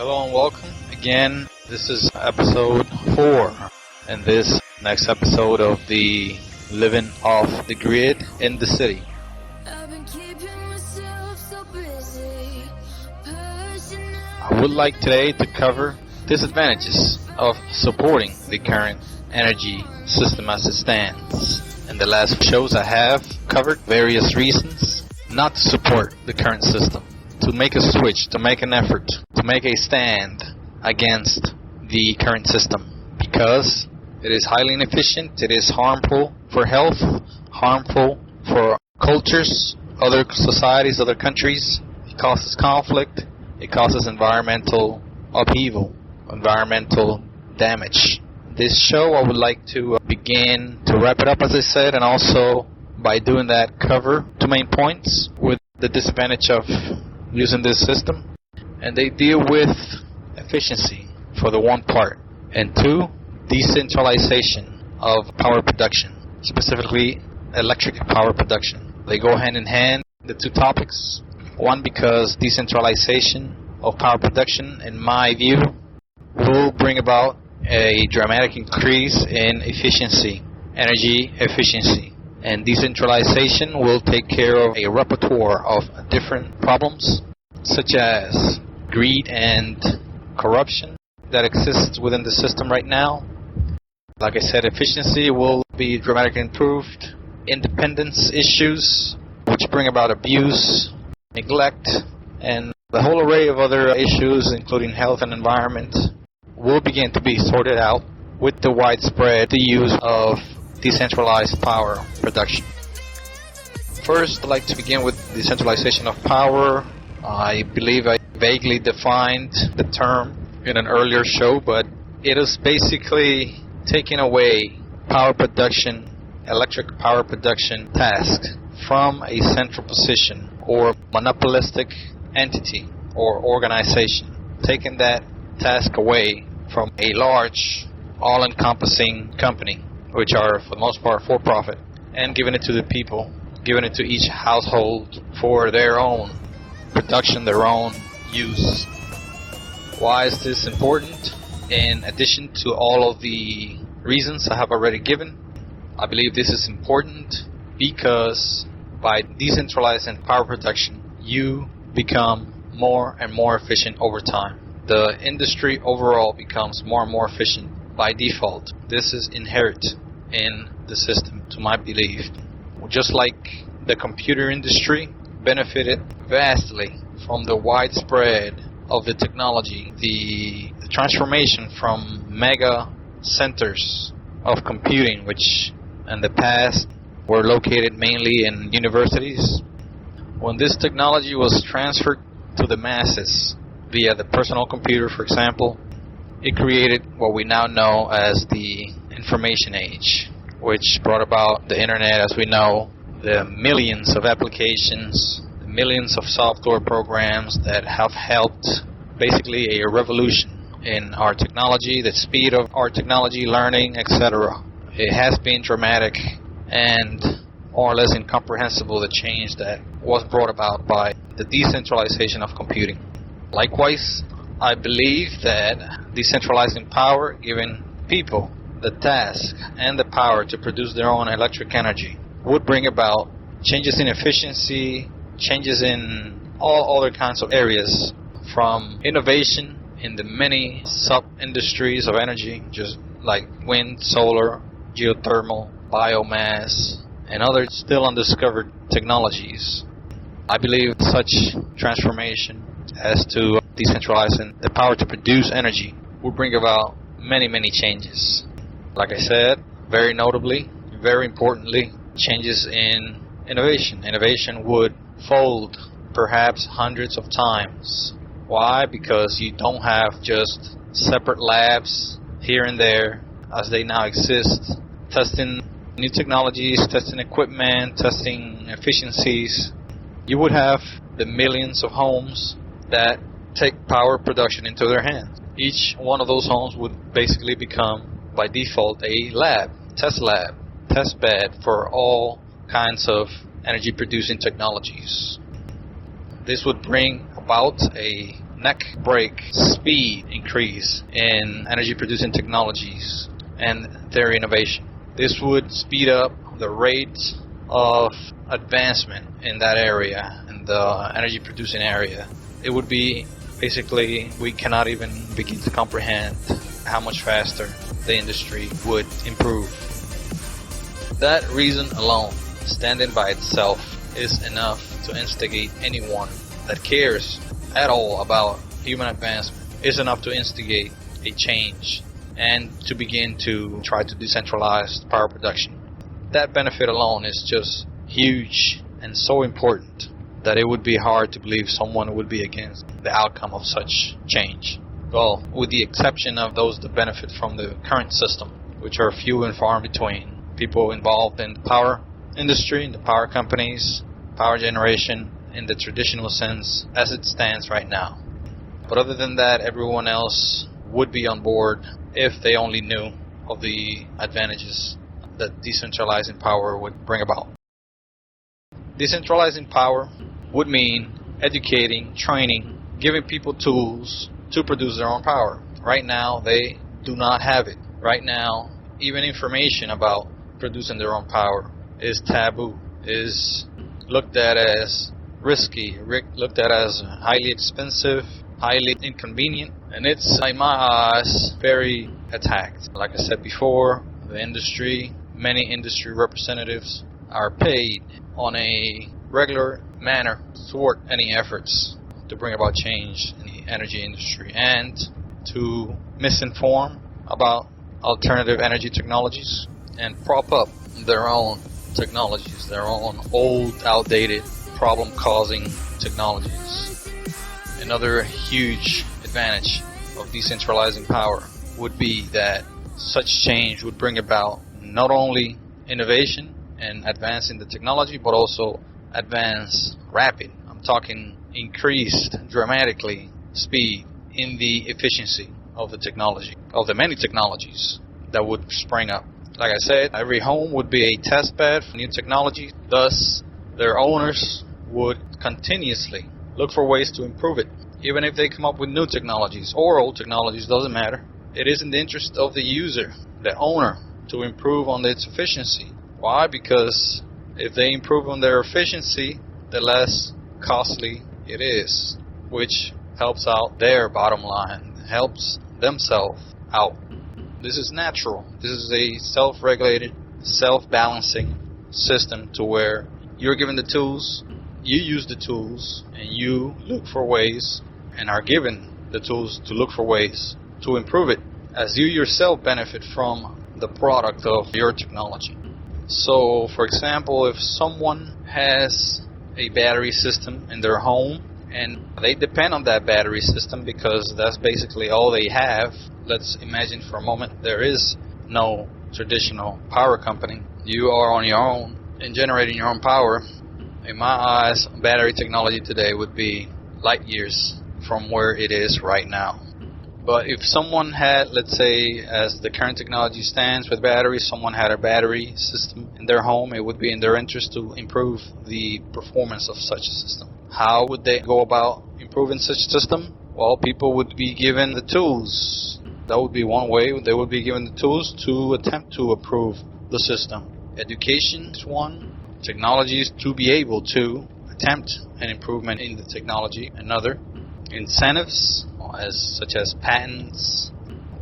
Hello and welcome again. This is episode 4, and this next episode of the Living Off the Grid in the City. I would like today to cover disadvantages of supporting the current energy system as it stands. In the last shows I have covered various reasons not to support the current system, to make a switch, to make an effort, to make a stand against the current system, because it is highly inefficient, it is harmful for health, harmful for cultures, other societies, other countries. It causes conflict, it causes environmental upheaval, environmental damage. This show I would like to begin to wrap it up, as I said, and also by doing that cover 2 main points with the disadvantage of using this system, and they deal with efficiency for the one part, and 2, decentralization of power production, specifically electric power production. They go hand in hand, the 2 topics. One, because decentralization of power production, in my view, will bring about a dramatic increase in efficiency, energy efficiency. And decentralization will take care of a repertoire of different problems, such as greed and corruption that exists within the system right now. Like I said, efficiency will be dramatically improved. Independence issues, which bring about abuse, neglect, and the whole array of other issues, including health and environment, will begin to be sorted out with the widespread use of decentralized power production. First, I'd like to begin with decentralization of power. I believe I vaguely defined the term in an earlier show, but it is basically taking away power production, electric power production task from a central position or monopolistic entity or organization, taking that task away from a large, all-encompassing company, which are for the most part for-profit, and giving it to the people, giving it to each household for their own production, their own use. Why is this important? In addition to all of the reasons I have already given, I believe this is important because by decentralizing power production, you become more and more efficient over time. The industry overall becomes more and more efficient by default. This is inherent in the system, to my belief. Just like the computer industry benefited vastly from the widespread of the technology, the transformation from mega centers of computing, which in the past were located mainly in universities. When this technology was transferred to the masses via the personal computer, for example, it created what we now know as the information age, which brought about the internet as we know, the millions of applications, the millions of software programs that have helped basically a revolution in our technology, the speed of our technology, learning, etc. It has been dramatic and more or less incomprehensible, the change that was brought about by the decentralization of computing. Likewise, I believe that decentralizing power, giving people the task and the power to produce their own electric energy, would bring about changes in efficiency, changes in all other kinds of areas, from innovation in the many sub-industries of energy, just like wind, solar, geothermal, biomass, and other still undiscovered technologies. I believe such transformation as to decentralizing the power to produce energy would bring about many changes. Like I said, very notably, very importantly, changes in innovation. Innovation would fold perhaps hundreds of times. Why? Because you don't have just separate labs here and there as they now exist, testing new technologies, testing equipment, testing efficiencies. You would have the millions of homes that take power production into their hands. Each one of those homes would basically become, by default, a lab, test bed for all kinds of energy producing technologies. This would bring about a neck break speed increase in energy producing technologies and their innovation. This would speed up the rate of advancement in that area, in the energy producing area. It would be basically, we cannot even begin to comprehend how much faster the industry would improve. That reason alone, standing by itself, is enough to instigate anyone that cares at all about human advancement, is enough to instigate a change and to begin to try to decentralize power production. That benefit alone is just huge and so important that it would be hard to believe someone would be against the outcome of such change. Well, with the exception of those that benefit from the current system, which are few and far in between. People involved in the power industry, in the power companies, power generation in the traditional sense as it stands right now. But other than that, everyone else would be on board if they only knew of the advantages that decentralizing power would bring about. Decentralizing power would mean educating, training, giving people tools to produce their own power. Right now, they do not have it. Right now, even information about producing their own power is taboo, is looked at as risky, looked at as highly expensive, highly inconvenient, and it's, in my eyes, very attacked. Like I said before, the industry, many industry representatives are paid on a regular manner to thwart any efforts to bring about change in the energy industry and to misinform about alternative energy technologies and prop up their own technologies, their own old, outdated, problem-causing technologies. Another huge advantage of decentralizing power would be that such change would bring about not only innovation and advance in the technology, but also advance rapid. I'm talking increased dramatically speed in the efficiency of the technology, of the many technologies that would spring up. Like I said, every home would be a test bed for new technology. Thus, their owners would continuously look for ways to improve it. Even if they come up with new technologies or old technologies, doesn't matter. It is in the interest of the user, the owner, to improve on its efficiency. Why? Because if they improve on their efficiency, the less costly it is, which helps out their bottom line, helps themselves out. This is natural. This is a self-regulated, self-balancing system to where you're given the tools, you use the tools, and you look for ways and are given the tools to look for ways to improve it as you yourself benefit from the product of your technology. So, for example, if someone has a battery system in their home and they depend on that battery system because that's basically all they have, let's imagine for a moment there is no traditional power company. You are on your own and generating your own power. In my eyes, battery technology today would be light years from where it is right now. But if someone had, let's say, as the current technology stands with batteries, someone had a battery system in their home, it would be in their interest to improve the performance of such a system. How would they go about improving such a system? Well, people would be given the tools. That would be one way. They would be given the tools to attempt to improve the system. Education is one. Technologies to be able to attempt an improvement in the technology. Another. Incentives, such as patents,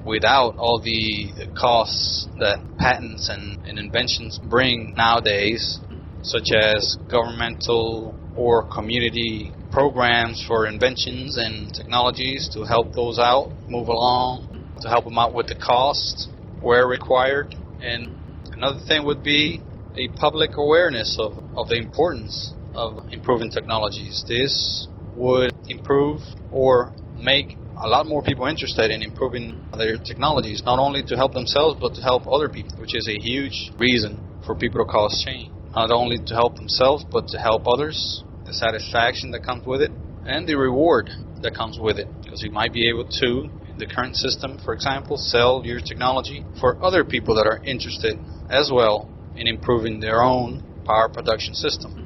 without all the costs that patents and inventions bring nowadays, such as governmental or community programs for inventions and technologies to help those out, move along, to help them out with the costs where required. And another thing would be a public awareness of the importance of improving technologies. This would improve or make a lot more people interested in improving their technologies, not only to help themselves, but to help other people, which is a huge reason for people to cause change. Not only to help themselves, but to help others, the satisfaction that comes with it, and the reward that comes with it. Because you might be able to, in the current system, for example, sell your technology for other people that are interested as well in improving their own power production system.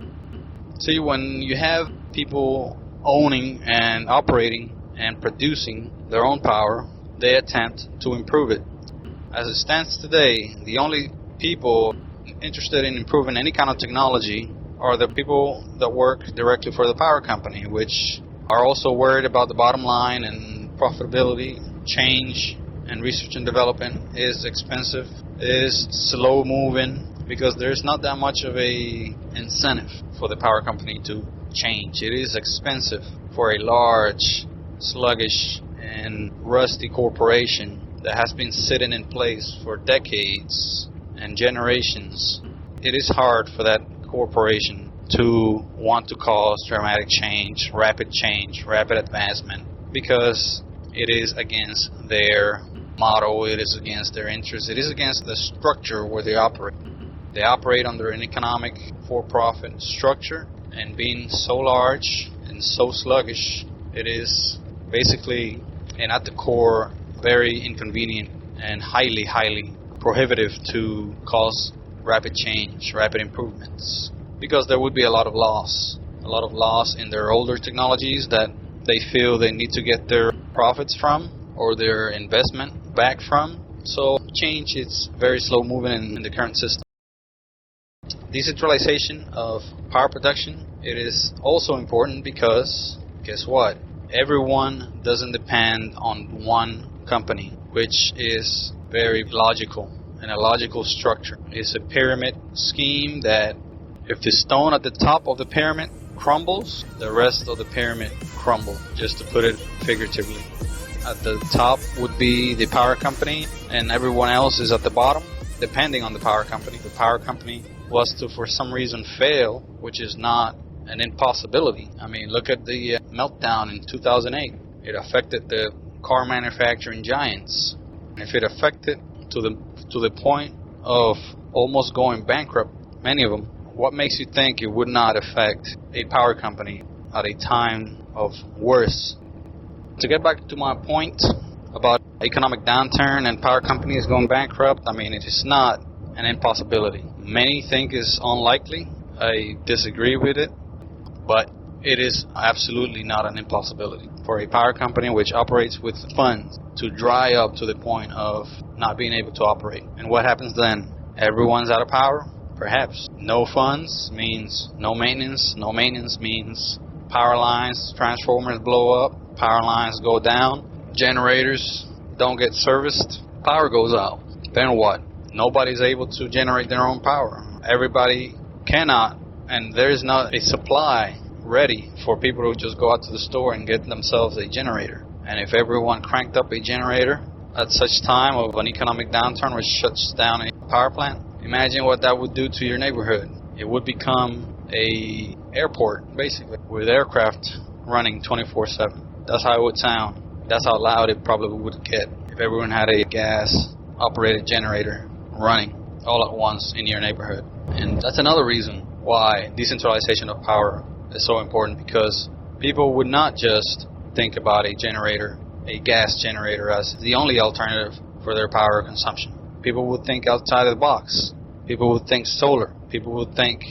See, when you have people owning and operating and producing their own power, they attempt to improve it. As it stands today, the only people interested in improving any kind of technology are the people that work directly for the power company, which are also worried about the bottom line and profitability. Change and research and development is expensive, is slow moving, because there's not that much of a incentive for the power company to change. It is expensive for a large, sluggish, and rusty corporation that has been sitting in place for decades and generations. It is hard for that corporation to want to cause dramatic change, rapid advancement, because it is against their motto, it is against their interests, it is against the structure where they operate. They operate under an economic for-profit structure, and being so large and so sluggish, it is basically, and at the core, very inconvenient and highly, highly prohibitive to cause rapid change, rapid improvements, because there would be a lot of loss in their older technologies that they feel they need to get their profits from or their investment back from. So change is very slow moving in the current system. Decentralization of power production, it is also important because, guess what? Everyone doesn't depend on one company, which is very logical, and a logical structure. It's a pyramid scheme that if the stone at the top of the pyramid crumbles, the rest of the pyramid crumble, just to put it figuratively. At the top would be the power company, and everyone else is at the bottom, depending on the power company. The power company was to, for some reason, fail, which is not an impossibility. I mean, look at the meltdown in 2008. It affected the car manufacturing giants. If it affected to the point of almost going bankrupt, many of them, what makes you think it would not affect a power company at a time of worse? To get back to my point about economic downturn and power companies going bankrupt, I mean, it is not an impossibility. Many think it's unlikely. I disagree with it, but it is absolutely not an impossibility for a power company which operates with funds to dry up to the point of not being able to operate. And what happens then? Everyone's out of power? Perhaps. No funds means no maintenance. No maintenance means power lines, transformers blow up, power lines go down, generators don't get serviced, power goes out. Then what? Nobody's able to generate their own power. Everybody cannot, and there is not a supply ready for people to just go out to the store and get themselves a generator. And if everyone cranked up a generator at such time of an economic downturn which shuts down a power plant, imagine what that would do to your neighborhood. It would become a airport, basically, with aircraft running 24/7. That's how it would sound. That's how loud it probably would get if everyone had a gas-operated generator running all at once in your neighborhood. And that's another reason why decentralization of power is so important, because people would not just think about a generator, a gas generator, as the only alternative for their power consumption. People would think outside of the box. People would think solar. People would think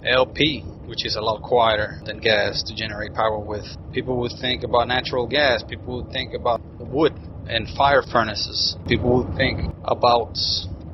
LP, which is a lot quieter than gas to generate power with. People would think about natural gas. People would think about wood and fire furnaces. People would think about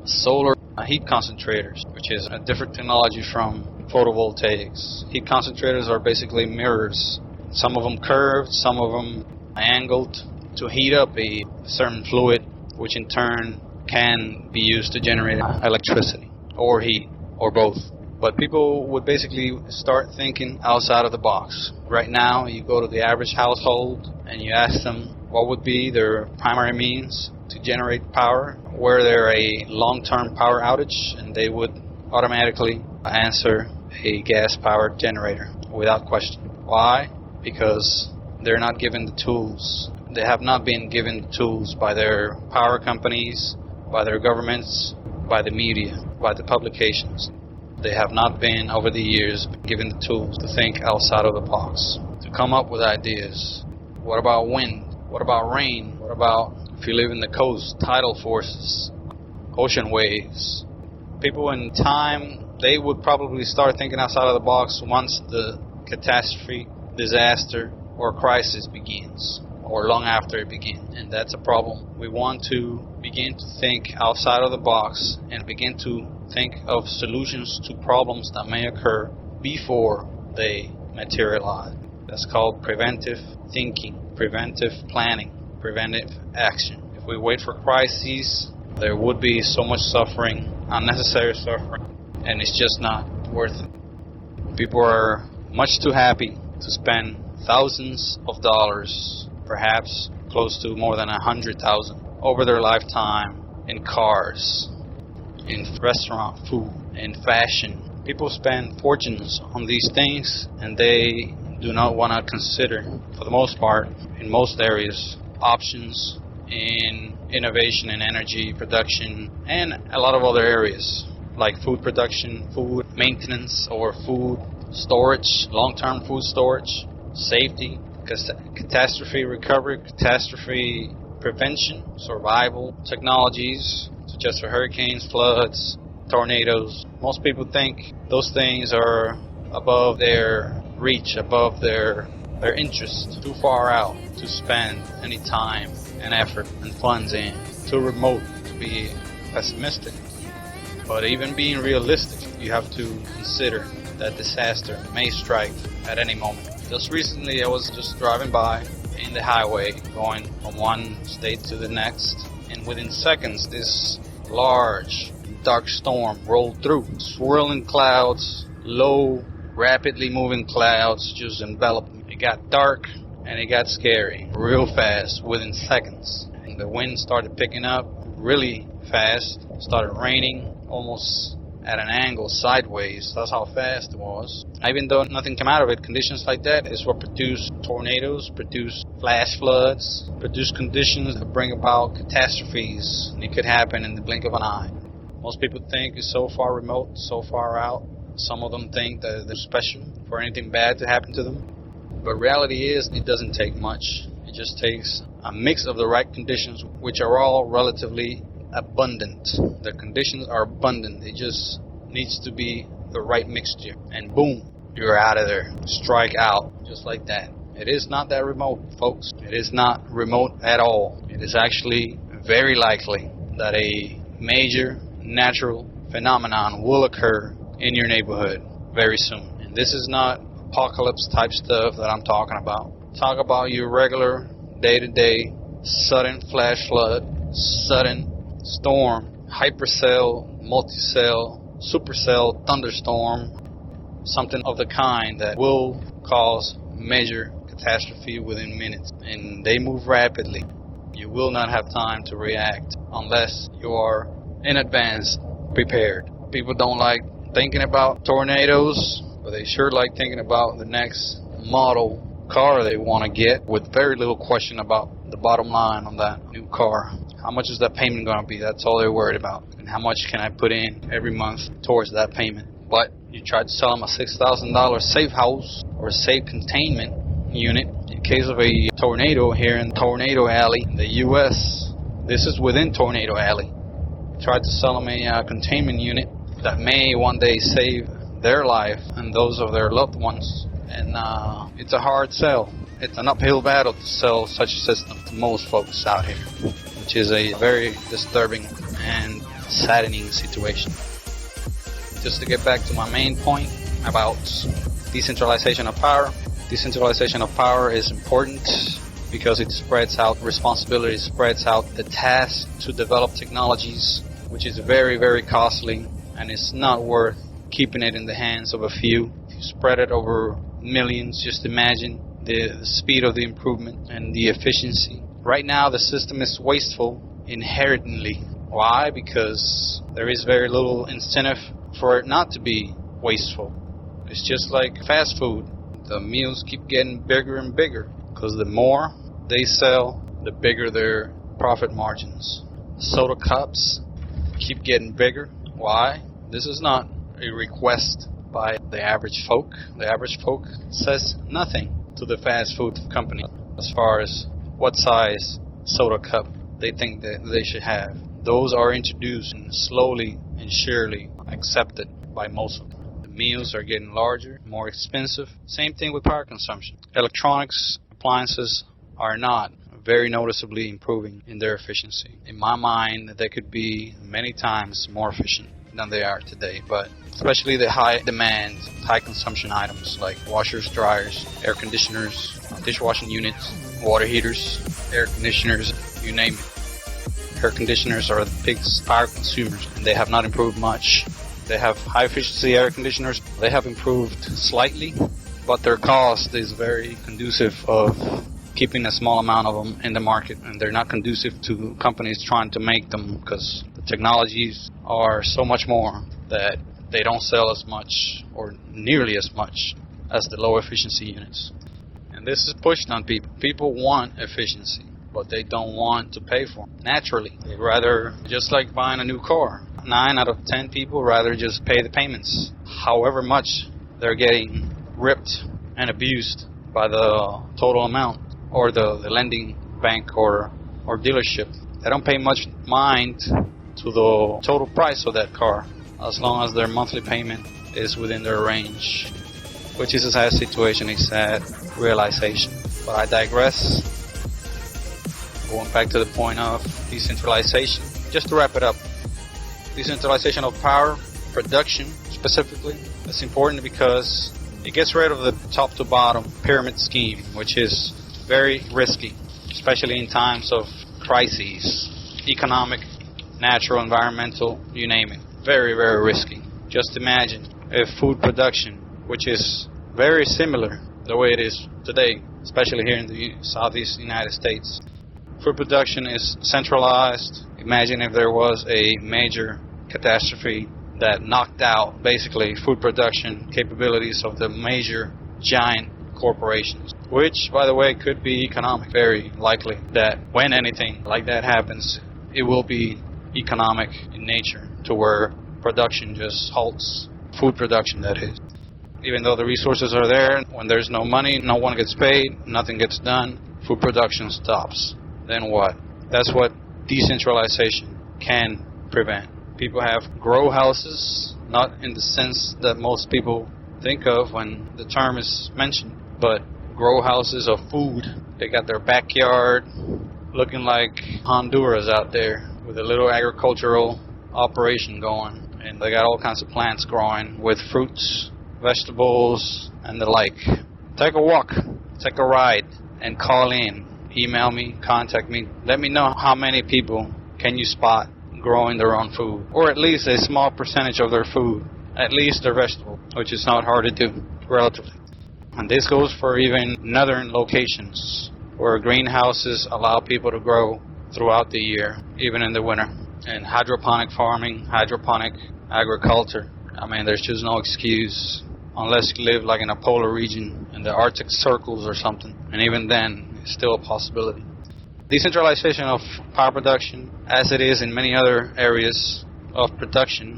solar heat concentrators, which is a different technology from photovoltaics. Heat concentrators are basically mirrors. Some of them curved, some of them angled to heat up a certain fluid, which in turn can be used to generate electricity or heat or both. But people would basically start thinking outside of the box. Right now, you go to the average household and you ask them what would be their primary means to generate power, were there a long-term power outage, and they would automatically answer a gas-powered generator without question. Why? Because they're not given the tools. They have not been given the tools by their power companies, by their governments, by the media, by the publications. They have not been, over the years, given the tools to think outside of the box, to come up with ideas. What about wind? What about rain? What about, if you live in the coast, tidal forces, ocean waves? People in time, they would probably start thinking outside of the box once the catastrophe, disaster, or crisis begins. or long after it began. And that's a problem. We want to begin to think outside of the box and begin to think of solutions to problems that may occur before they materialize. That's called preventive thinking, preventive planning, preventive action. If we wait for crises, there would be so much suffering, unnecessary suffering, and it's just not worth it. People are much too happy to spend thousands of dollars, perhaps close to more than 100,000 over their lifetime in cars, in restaurant food, in fashion. People spend fortunes on these things, and they do not want to consider, for the most part, in most areas, options in innovation in energy production and a lot of other areas like food production, food maintenance, or food storage, long-term food storage, safety, catastrophe recovery, catastrophe prevention, survival technologies such as for hurricanes, floods, tornadoes. Most people think those things are above their reach, above their interest, too far out to spend any time and effort and funds in, too remote to be pessimistic. But even being realistic, you have to consider that disaster may strike at any moment. Just recently I was just driving by in the highway going from one state to the next, and within seconds this large dark storm rolled through. Swirling clouds, low, rapidly moving clouds just enveloped me. It got dark and it got scary real fast within seconds. And the wind started picking up really fast. It started raining almost at an angle sideways. That's how fast it was. Even though nothing came out of it, conditions like that is what produce tornadoes, produce flash floods, produce conditions that bring about catastrophes. And it could happen in the blink of an eye. Most people think it's so far remote, so far out. Some of them think that they're special for anything bad to happen to them. But reality is, it doesn't take much. It just takes a mix of the right conditions, which are all relatively abundant. The conditions are abundant. It just needs to be the right mixture. And boom, you're out of there. Strike out, just like that. It is not that remote, folks. It is not remote at all. It is actually very likely that a major natural phenomenon will occur in your neighborhood very soon. And this is not apocalypse type stuff that I'm talking about. Talk about your regular day-to-day sudden flash flood, sudden storm, hypercell, multicell, supercell thunderstorm, something of the kind that will cause major catastrophe within minutes. And they move rapidly. You will not have time to react unless you are in advance prepared. People don't like thinking about tornadoes, but they sure like thinking about the next model car they want to get, with very little question about the bottom line on that new car. How much is that payment going to be? That's all they're worried about. And how much can I put in every month towards that payment? But you try to sell them a $6,000 safe house or a safe containment unit in case of a tornado here in Tornado Alley in the U.S. This is within Tornado Alley. Tried to sell them a containment unit that may one day save their life and those of their loved ones. And it's a hard sell. It's an uphill battle to sell such a system to most folks out here, which is a very disturbing and saddening situation. Just to get back to my main point about decentralization of power. Decentralization of power is important because it spreads out responsibility, spreads out the task to develop technologies, which is very, very costly, and it's not worth keeping it in the hands of a few. If you spread it over millions, just imagine the speed of the improvement and the efficiency. Right now, the system is wasteful inherently. Why? Because there is very little incentive for it not to be wasteful. It's just like fast food. The meals keep getting bigger and bigger because the more they sell, the bigger their profit margins. Soda cups keep getting bigger. Why? This is not a request by the average folk. The average folk says nothing to the fast food company as far as what size soda cup they think that they should have. Those are introduced and slowly and surely accepted by most of them. The meals are getting larger, more expensive. Same thing with power consumption. Electronics, appliances are not very noticeably improving in their efficiency. In my mind, they could be many times more efficient than they are today, but especially the high demand, high consumption items like washers, dryers, air conditioners, dishwashing units, water heaters, air conditioners, you name it. Air conditioners are the biggest power consumers, and they have not improved much. They have high efficiency air conditioners. They have improved slightly, but their cost is very conducive of keeping a small amount of them in the market, and they're not conducive to companies trying to make them because the technologies are so much more that they don't sell as much or nearly as much as the low efficiency units. And this is pushed on people. People want efficiency, but they don't want to pay for it. Naturally, they'd rather, just like buying a new car, 9 out of 10 people rather just pay the payments. However much they're getting ripped and abused by the total amount, or the lending bank or dealership. They don't pay much mind to the total price of that car as long as their monthly payment is within their range, which is a sad situation, a sad realization. But I digress. Going back to the point of decentralization, just to wrap it up, decentralization of power production specifically, it's important because it gets rid of the top to bottom pyramid scheme, which is very risky, especially in times of crises, economic, natural, environmental, you name it. Very, very risky. Just imagine if food production, which is very similar the way it is today, especially here in the southeast United States. Food production is centralized. Imagine if there was a major catastrophe that knocked out basically food production capabilities of the major giant corporations, which, by the way, could be economic. Very likely that when anything like that happens, it will be economic in nature, to where production just halts. Food production, that is. Even though the resources are there, when there's no money, no one gets paid, nothing gets done, food production stops. Then what? That's what decentralization can prevent. People have grow houses, not in the sense that most people think of when the term is mentioned, but grow houses of food. They got their backyard looking like Honduras out there with a little agricultural operation going, and they got all kinds of plants growing with fruits, vegetables, and the like. Take a walk, take a ride, and call in. Email me, contact me. Let me know how many people can you spot growing their own food, or at least a small percentage of their food, at least their vegetable, which is not hard to do, relatively. And this goes for even northern locations where greenhouses allow people to grow throughout the year, even in the winter. And hydroponic farming, hydroponic agriculture, I mean, there's just no excuse unless you live like in a polar region in the Arctic circles or something. And even then, it's still a possibility. Decentralization of power production, as it is in many other areas of production.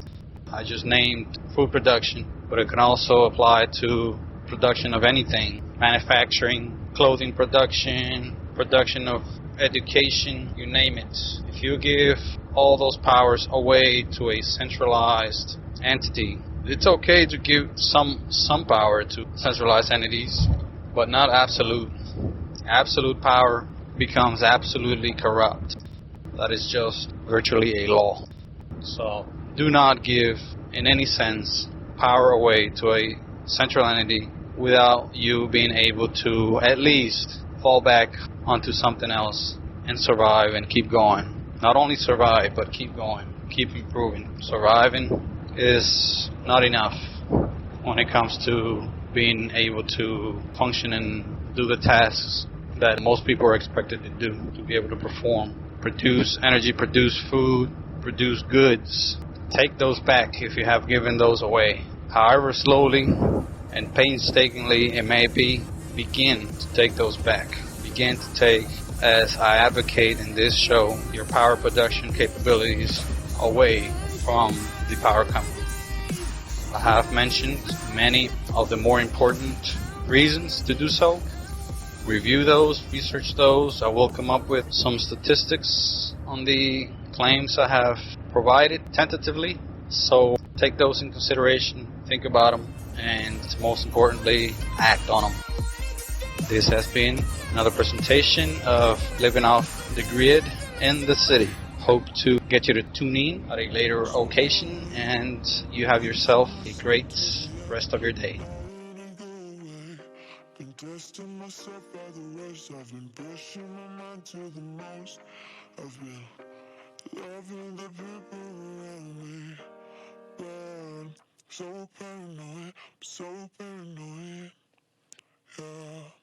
I just named food production, but it can also apply to production of anything. Manufacturing, clothing production, production of education, you name it. If you give all those powers away to a centralized entity, it's okay to give some power to centralized entities, but not absolute. Absolute power becomes absolutely corrupt. That is just virtually a law. So do not give, in any sense, power away to a central entity without you being able to at least fall back onto something else and survive and keep going. Not only survive, but keep going, keep improving. Surviving is not enough when it comes to being able to function and do the tasks that most people are expected to do, to be able to perform, produce energy, produce food, produce goods. Take those back if you have given those away. However slowly and painstakingly it may be, begin to take those back. Begin to take, as I advocate in this show, your power production capabilities away from the power company. I have mentioned many of the more important reasons to do so. Review those, research those. I will come up with some statistics on the claims I have provided tentatively. So take those in consideration, think about them, and most importantly, act on them. This has been another presentation of Living Off the Grid in the City. Hope to get you to tune in at a later occasion, and you have yourself a great rest of your day. Been testing myself by the worst. I've been pushing my mind to the most. I've been loving the people around me, but I'm so paranoid, yeah.